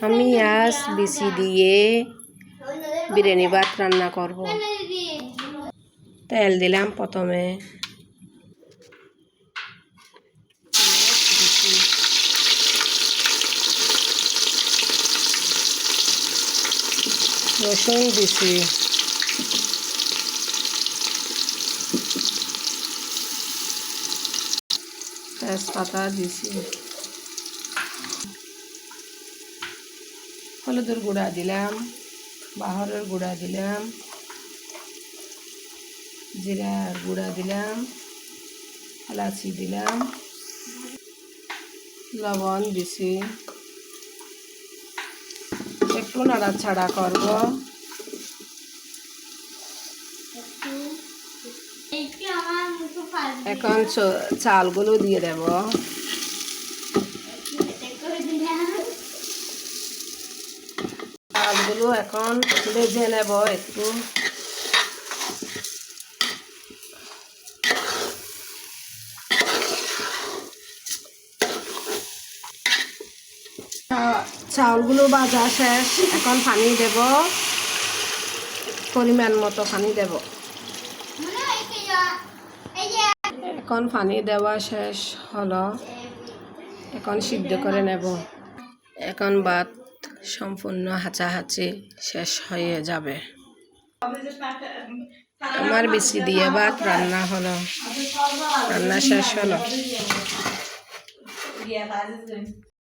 আমি আজ বিচি দিয়ে বিরিয়ানি ভাত রান্না করব। তেল দিলাম প্রথমে, রসুন দিছি, তেজপাতা দিছি, হলুদের গুঁড়া দিলাম, বাহরের গুঁড়া দিলাম, জিরার গুঁড়া দিলাম, এলাচি দিলাম, লবণ দিছি, একটু নাড়াচাড়া করব। এখন চালগুলো দিয়ে দেব। চালগুলো এখন ভেজে নেব একটু। চাউলগুলো ভাজা শেষ, এখন পানি দেব, পরিমাণ মতো পানি দেব। এখন পানি দেওয়া শেষ হলো, এখন সিদ্ধ করে নেব। এখন ভাত সম্পূর্ণ হাঁচাহাঁচি শেষ হয়ে যাবে। আমার বিচি দিয়ে ভাত রান্না হলো, রান্না শেষ হলো।